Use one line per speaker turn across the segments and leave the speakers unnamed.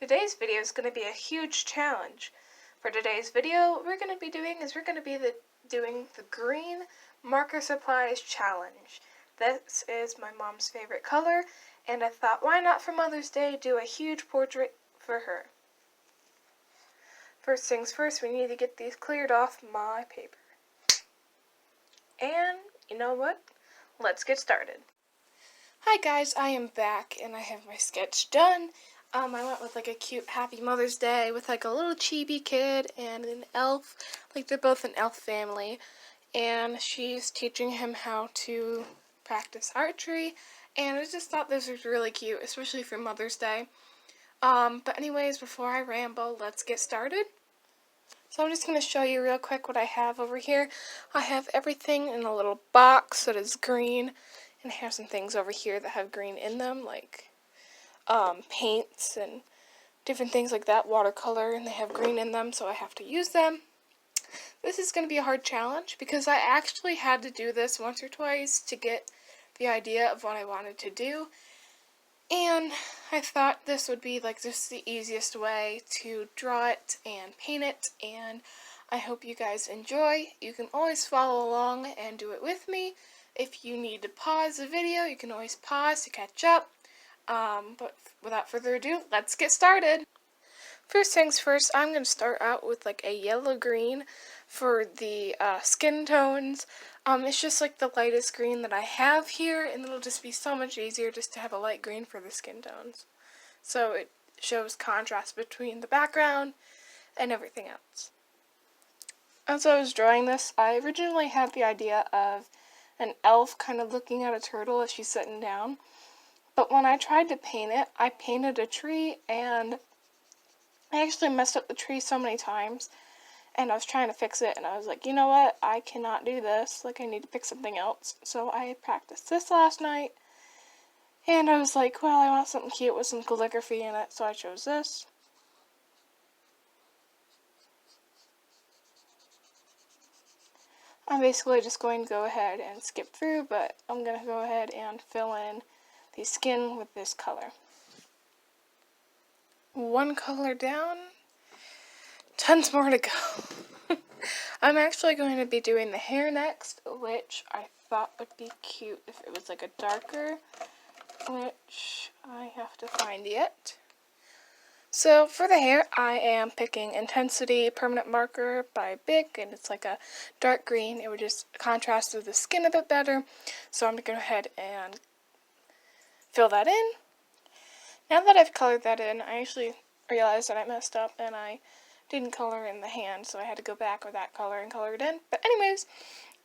Today's video is going to be a huge challenge. For today's video, we're going to be doing the green marker supplies challenge. This is my mom's favorite color, and I thought, why not for Mother's Day do a huge portrait for her. First things first, we need to get these cleared off my paper. And you know what? Let's get started. Hi guys, I am back and I have my sketch done. I went with like a cute Happy Mother's Day with like a little chibi kid and an elf. Like they're both an elf family. And she's teaching him how to practice archery. And I just thought this was really cute, especially for Mother's Day. But anyways, before I ramble, let's get started. So I'm just going to show you real quick what I have over here. I have everything in a little box that is green. And I have some things over here that have green in them, like paints and different things like that, watercolor, and they have green in them, so I have to use them. This is going to be a hard challenge because I actually had to do this once or twice to get the idea of what I wanted to do. And I thought this would be like just the easiest way to draw it and paint it, and I hope you guys enjoy. You can always follow along and do it with me. If you need to pause the video, you can always pause to catch up. But without further ado, let's get started. First things first, I'm going to start out with like a yellow-green for the skin tones. It's just like the lightest green that I have here, and it'll just be so much easier just to have a light green for the skin tones. So it shows contrast between the background and everything else. As I was drawing this, I originally had the idea of an elf kind of looking at a turtle as she's sitting down. But when I tried to paint it, I painted a tree, and I actually messed up the tree so many times, and I was trying to fix it, and I was like, you know what, I cannot do this, like I need to pick something else. So I practiced this last night, and I was like, well, I want something cute with some calligraphy in it, so I chose this. I'm basically just going to go ahead and skip through, but I'm going to go ahead and fill in the skin with this color. One color down, tons more to go. I'm actually going to be doing the hair next, which I thought would be cute if it was like a darker, which I have to find yet. So for the hair, I am picking Intensity Permanent Marker by Bic, and it's like a dark green. It would just contrast with the skin a bit better. So I'm going to go ahead and fill that in. Now that I've colored that in, I actually realized that I messed up and I didn't color in the hand, so I had to go back with that color and color it in. But anyways,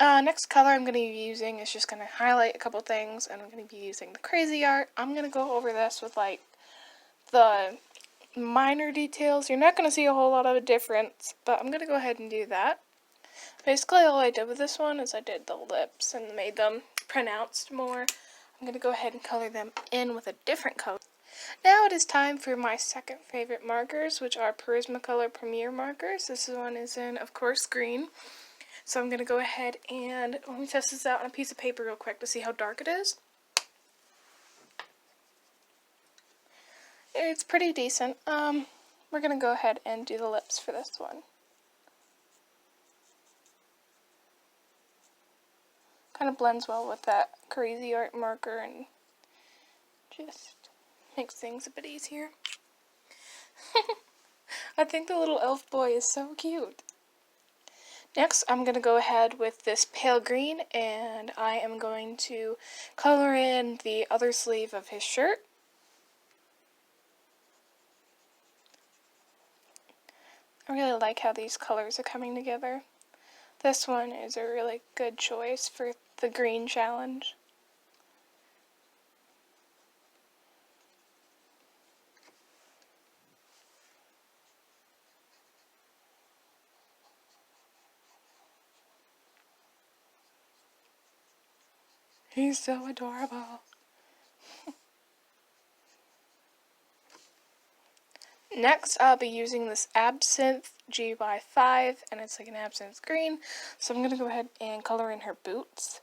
next color I'm going to be using is just going to highlight a couple things, and I'm going to be using the Crazy Art. I'm going to go over this with like the minor details. You're not going to see a whole lot of a difference, but I'm going to go ahead and do that. Basically all I did with this one is I did the lips and made them pronounced more. I'm going to go ahead and color them in with a different color. Now it is time for my second favorite markers, which are Prismacolor Premier markers. This one is in, of course, green. So I'm going to go ahead and let me test this out on a piece of paper real quick to see how dark it is. It's pretty decent. We're going to go ahead and do the lips for this one. Kind of blends well with that Crazy Art marker and just makes things a bit easier. I think the little elf boy is so cute. Next, I'm going to go ahead with this pale green, and I am going to color in the other sleeve of his shirt. I really like how these colors are coming together. This one is a really good choice for the green challenge. He's so adorable. Next, I'll be using this Absinthe GY5, and it's like an absinthe green. So I'm going to go ahead and color in her boots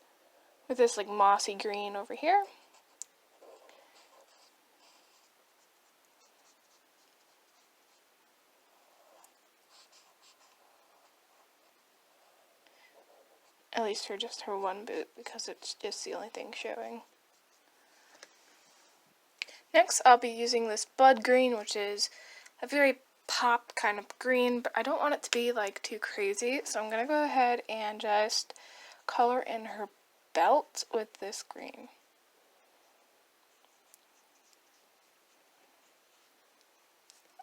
with this like mossy green over here. At least for just her one boot, because it's just the only thing showing. Next, I'll be using this Bud Green, which is a very pop kind of green, but I don't want it to be like too crazy, so I'm going to go ahead and just color in her belt with this green.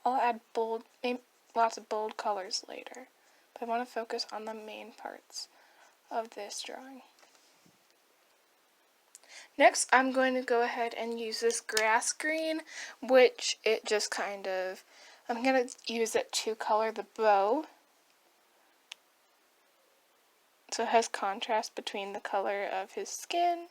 I'll add bold, lots of bold colors later, but I want to focus on the main parts of this drawing. Next, I'm going to go ahead and use this grass green, which it just kind of, I'm going to use it to color the bow. So it has contrast between the color of his skin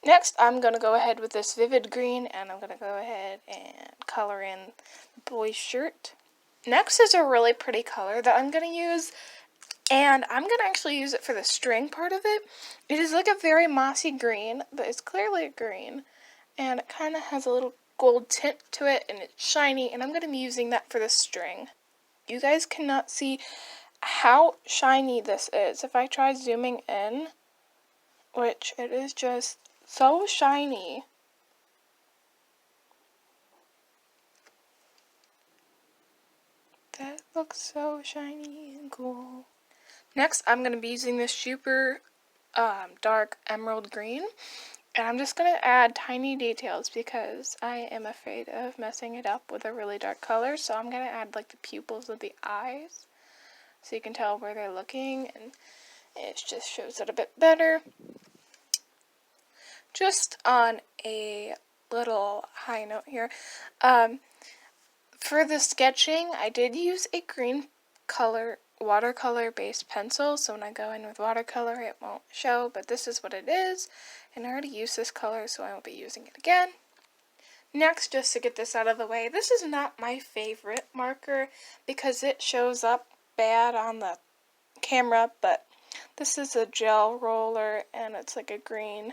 Next, I'm going to go ahead with this vivid green, and I'm going to go ahead and color in the boy's shirt. Next is a really pretty color that I'm going to use, and I'm going to actually use it for the string part of it. It is like a very mossy green, but it's clearly a green, and it kind of has a little gold tint to it, and it's shiny, and I'm going to be using that for the string. You guys cannot see how shiny this is. If I try zooming in, which it is just so shiny. That looks so shiny and cool. Next, I'm going to be using this super dark emerald green. And I'm just going to add tiny details because I am afraid of messing it up with a really dark color. So I'm going to add like the pupils of the eyes so you can tell where they're looking. And it just shows it a bit better. Just on a little high note here, for the sketching, I did use a green color, watercolor based pencil, so when I go in with watercolor it won't show, but this is what it is, and I already used this color, so I won't be using it again. Next, just to get this out of the way, this is not my favorite marker because it shows up bad on the camera, but this is a gel roller, and it's like a green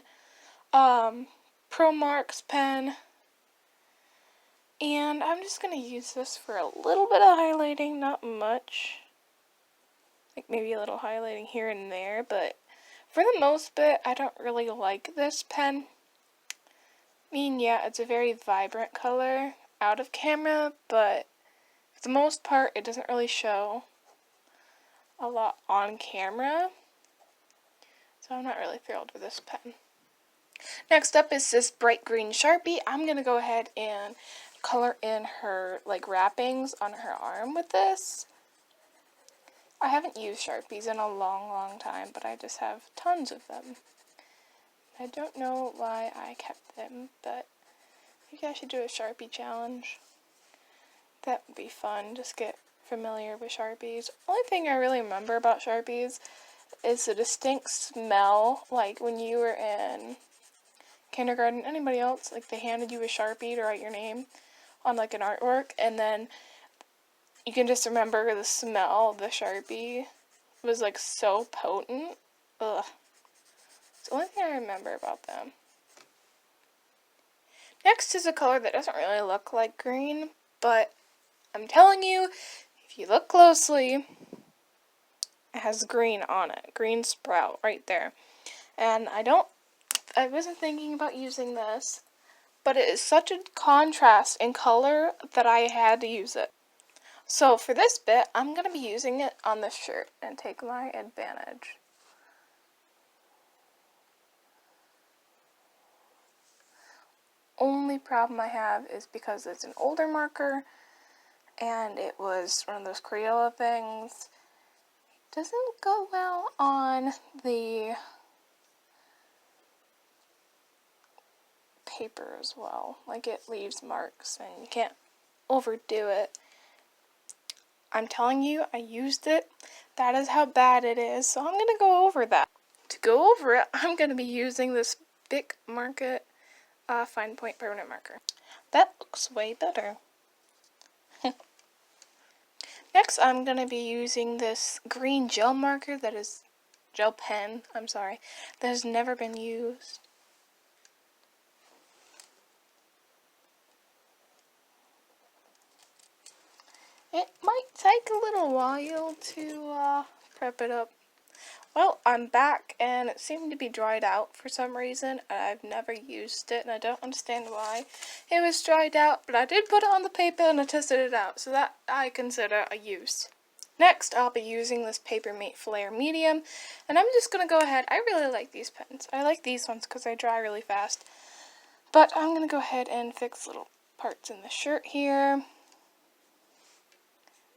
Pro Marks pen, and I'm just going to use this for a little bit of highlighting, not much, like maybe a little highlighting here and there, but for the most bit, I don't really like this pen. I mean, yeah, it's a very vibrant color out of camera, but for the most part, it doesn't really show a lot on camera, so I'm not really thrilled with this pen. Next up is this bright green Sharpie. I'm going to go ahead and color in her like wrappings on her arm with this. I haven't used Sharpies in a long time, but I just have tons of them. I don't know why I kept them, but maybe I should do a Sharpie challenge. That would be fun, just get familiar with Sharpies. Only thing I really remember about Sharpies is the distinct smell, like when you were in kindergarten, anybody else, like they handed you a Sharpie to write your name on like an artwork, and then you can just remember the smell of the Sharpie was like so potent. Ugh. It's the only thing I remember about them. Next is a color that doesn't really look like green, but I'm telling you, if you look closely, it has green on it. Green sprout right there. And I wasn't thinking about using this, but it is such a contrast in color that I had to use it. So for this bit, I'm going to be using it on this shirt and take my advantage. Only problem I have is because it's an older marker and it was one of those Crayola things. It doesn't go well on the paper as well. Like it leaves marks and you can't overdo it. I'm telling you, I used it. That is how bad it is. So I'm going to go over that. To go over it, I'm going to be using this Bic Market fine point permanent marker. That looks way better. Next, I'm going to be using this green gel marker gel pen, that has never been used. It might take a little while to prep it up. Well, I'm back and it seemed to be dried out for some reason. I've never used it and I don't understand why it was dried out, but I did put it on the paper and I tested it out, so that I consider a use. Next, I'll be using this Paper Mate Flare Medium, and I'm just going to go ahead. I really like these pens. I like these ones because they dry really fast. But I'm going to go ahead and fix little parts in the shirt here.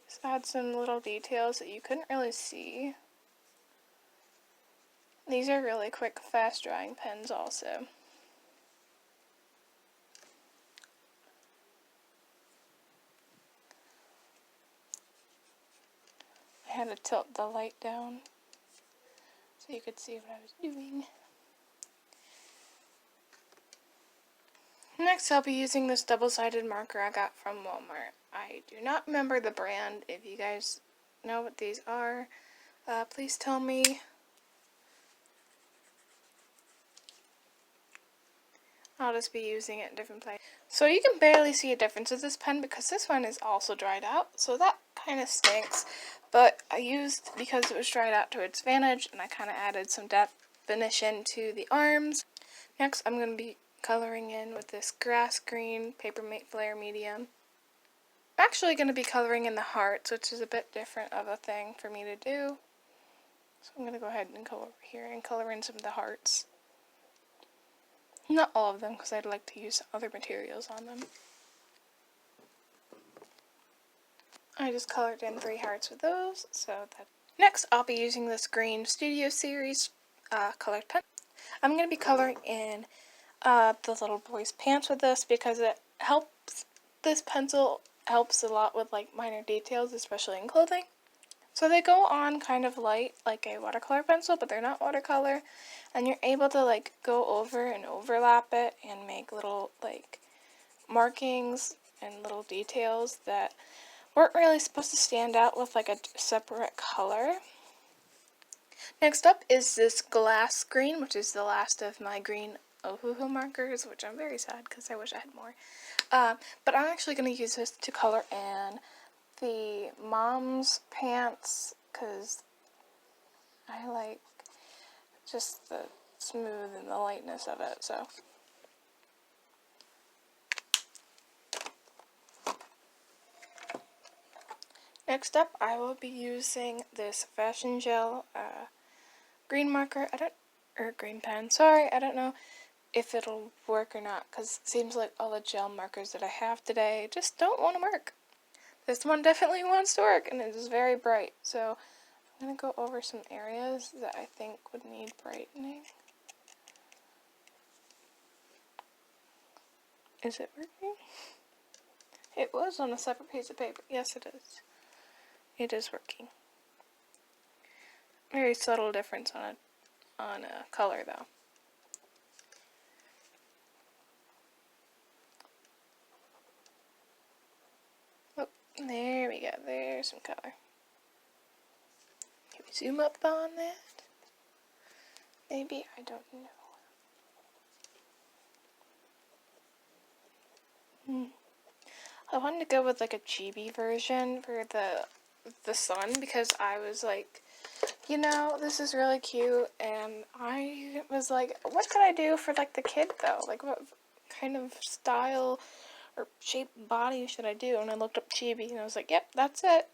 Just add some little details that you couldn't really see. These are really quick, fast drying pens also. I had to tilt the light down so you could see what I was doing. Next, I'll be using this double-sided marker I got from Walmart. I do not remember the brand. If you guys know what these are, please tell me. I'll just be using it in different places. So you can barely see a difference with this pen because this one is also dried out, so that kind of stinks. But I used, because it was dried out to its advantage, and I kind of added some definition to the arms. Next, I'm going to be coloring in with this grass green Paper Mate Flare Medium. I'm actually going to be coloring in the hearts, which is a bit different of a thing for me to do. So I'm going to go ahead and go over here and color in some of the hearts. Not all of them, because I'd like to use other materials on them. I just colored in 3 hearts with those, so that. Next, I'll be using this green Studio Series colored pen. I'm going to be coloring in the little boy's pants with this because it helps. This pencil helps a lot with like minor details, especially in clothing. So they go on kind of light, like a watercolor pencil, but they're not watercolor. And you're able to like go over and overlap it and make little like markings and little details that weren't really supposed to stand out with like a separate color. Next up is this glass green, which is the last of my green Ohuhu markers, which I'm very sad because I wish I had more. But I'm actually going to use this to color in the mom's pants because I like just the smooth and the lightness of it, so. Next up, I will be using this Fashion Gel green marker, green pen, sorry, I don't know if it'll work or not, because it seems like all the gel markers that I have today just don't want to work. This one definitely wants to work, and it is very bright, so I'm going to go over some areas that I think would need brightening. Is it working? It was on a separate piece of paper. Yes, it is. It is working. Very subtle difference on a color, though. Oh, there we go. There's some color. Can we zoom up on that? Maybe, I don't know. I wanted to go with like a chibi version for the sun because I was like, you know, this is really cute, and I was like, what could I do for like the kid though? Like what kind of style or shape body should I do? And I looked up chibi and I was like, yep, that's it.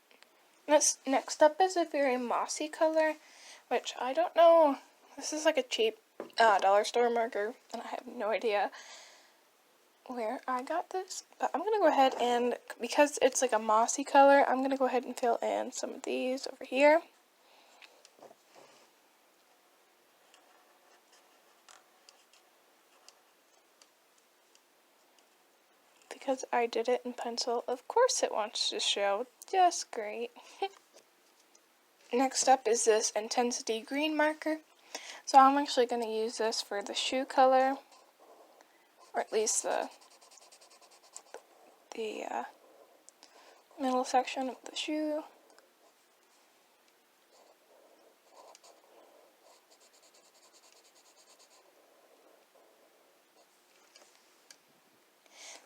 Next up is a very mossy color, which I don't know. This is like a cheap dollar store marker, and I have no idea where I got this, but I'm gonna go ahead and, because it's like a mossy color, I'm gonna go ahead and fill in some of these over here. Because I did it in pencil, of course it wants to show just great. Next up is this Intensity Green marker. So I'm actually going to use this for the shoe color, or at least the middle section of the shoe.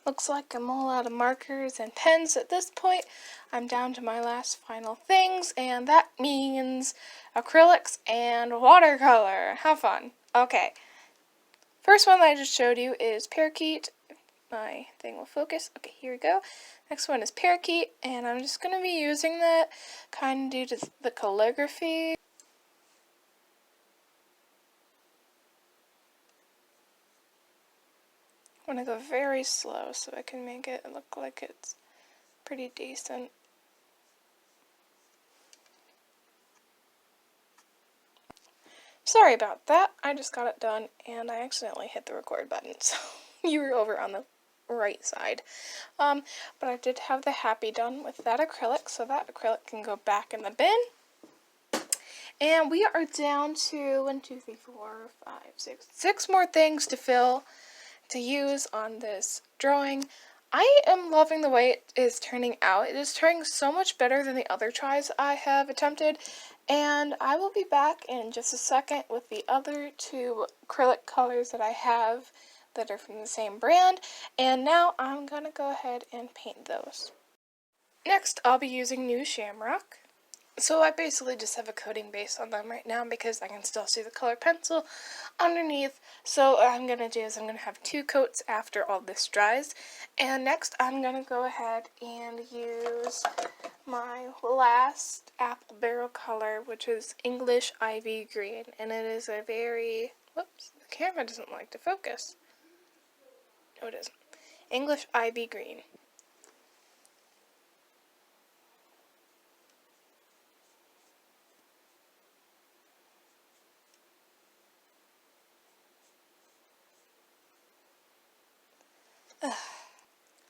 Looks like I'm all out of markers and pens at this point. I'm down to my last final things, and that means acrylics and watercolor. How fun. Okay. First one that I just showed you is parakeet. My thing will focus. Okay, here we go. Next one is parakeet, and I'm just going to be using that kind of due to the calligraphy. I'm going to go very slow so I can make it look like it's pretty decent. Sorry about that. I just got it done and I accidentally hit the record button, so you were over on the right side. But I did have the happy done with that acrylic, so that acrylic can go back in the bin. And we are down to 1, 2, 3, 4, 5, 6 more things to use on this drawing. I am loving the way it is turning out. It is turning so much better than the other tries I have attempted, and I will be back in just a second with the other 2 acrylic colors that I have that are from the same brand, and now I'm going to go ahead and paint those. Next, I'll be using New Shamrock. So I basically just have a coating base on them right now because I can still see the colored pencil underneath. So what I'm going to do is I'm going to have 2 coats after all this dries. And next I'm going to go ahead and use my last apple barrel color, which is English Ivy Green. And it is a very, whoops, the camera doesn't like to focus. No, it isn't. English Ivy Green.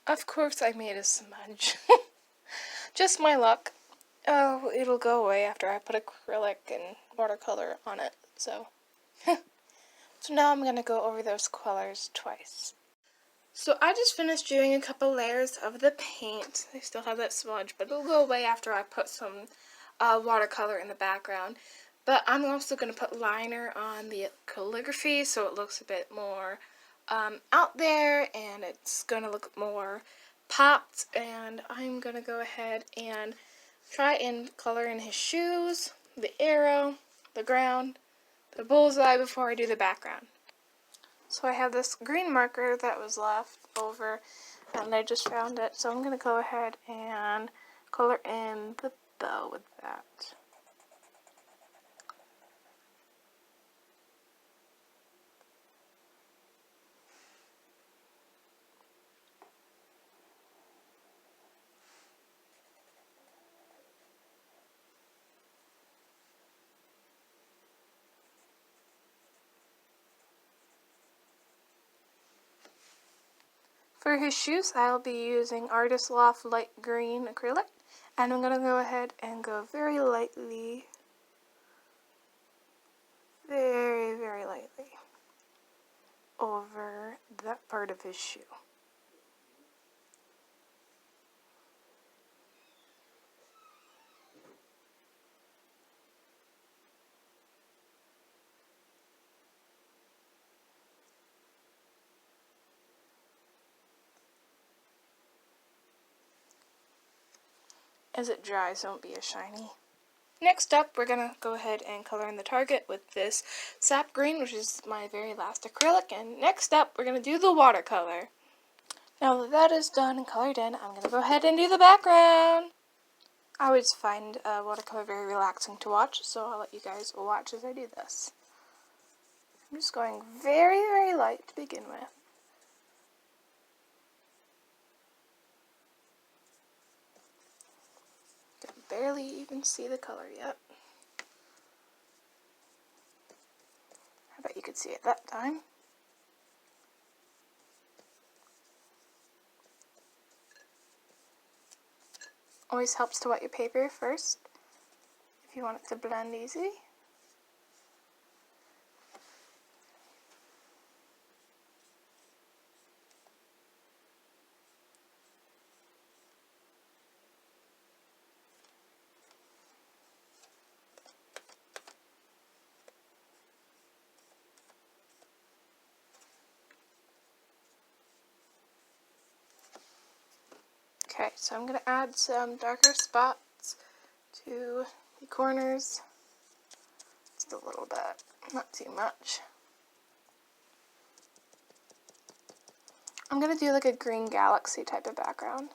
Of course I made a smudge. Just my luck. Oh, it'll go away after I put acrylic and watercolor on it, so. So now I'm going to go over those colors twice. So I just finished doing a couple layers of the paint. I still have that smudge, but it'll go away after I put some watercolor in the background. But I'm also going to put liner on the calligraphy so it looks a bit more out there, and it's going to look more popped. And I'm going to go ahead and try and color in his shoes, the arrow, the ground, the bullseye before I do the background. So I have this green marker that was left over, and I just found it, so I'm going to go ahead and color in the bow with that. For his shoes, I'll be using Artist Loft Light Green Acrylic, and I'm going to go ahead and go very lightly, very, very lightly, over that part of his shoe. As it dries, don't be as shiny. Next up, we're going to go ahead and color in the target with this sap green, which is my very last acrylic. And next up, we're going to do the watercolor. Now that that is done and colored in, I'm going to go ahead and do the background. I always find watercolor very relaxing to watch, so I'll let you guys watch as I do this. I'm just going very, very light to begin with. Barely even see the color yet. I bet you could see it that time. Always helps to wet your paper first if you want it to blend easy. Alright, so I'm going to add some darker spots to the corners. Just a little bit, not too much. I'm going to do like a green galaxy type of background.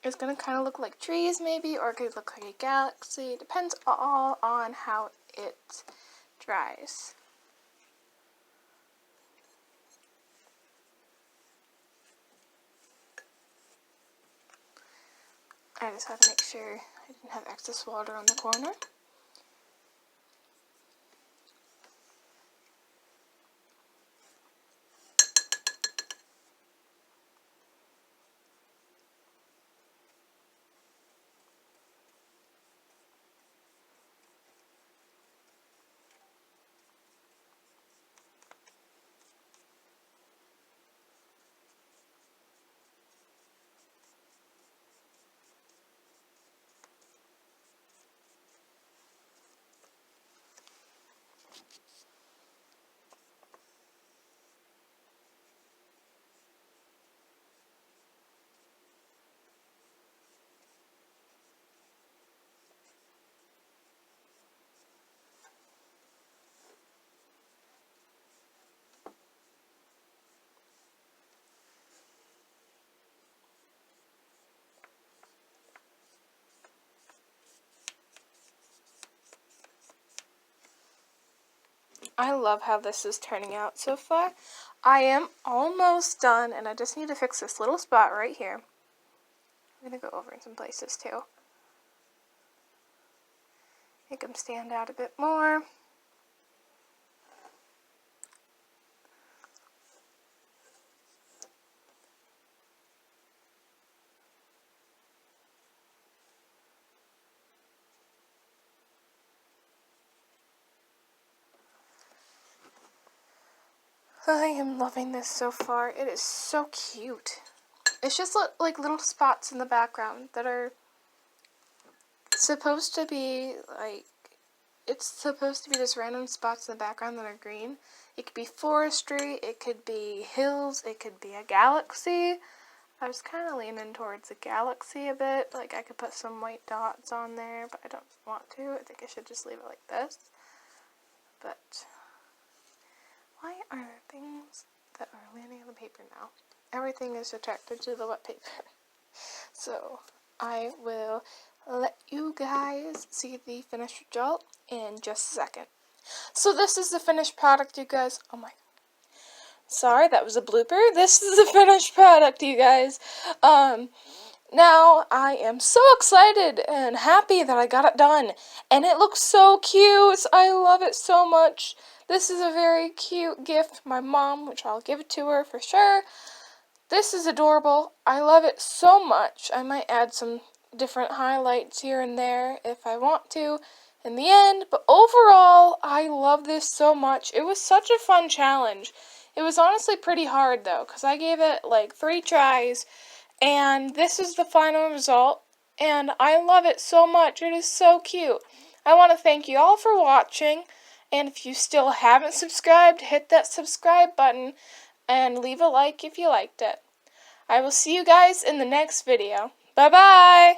It's going to kind of look like trees maybe, or it could look like a galaxy. It depends all on how it dries. I just had to make sure I didn't have excess water on the corner. I love how this is turning out so far. I am almost done, and I just need to fix this little spot right here. I'm going to go over in some places too. Make them stand out a bit more. I am loving this so far. It is so cute. It's just like little spots in the background that are supposed to be like, it's supposed to be just random spots in the background that are green. It could be forestry, it could be hills, it could be a galaxy. I was kind of leaning towards a galaxy a bit. Like I could put some white dots on there, but I don't want to. I think I should just leave it like this. But why are there things that are landing on the paper now? Everything is attracted to the wet paper. So I will let you guys see the finished result in just a second. So this is the finished product, you guys. Oh my. Sorry, that was a blooper. This is the finished product, you guys. Now I am so excited and happy that I got it done. And it looks so cute. I love it so much. This is a very cute gift from my mom, which I'll give it to her for sure. This is adorable. I love it so much. I might add some different highlights here and there if I want to in the end. But overall, I love this so much. It was such a fun challenge. It was honestly pretty hard though, because I gave it like 3 tries. And this is the final result. And I love it so much. It is so cute. I want to thank you all for watching. And if you still haven't subscribed, hit that subscribe button and leave a like if you liked it. I will see you guys in the next video. Bye-bye!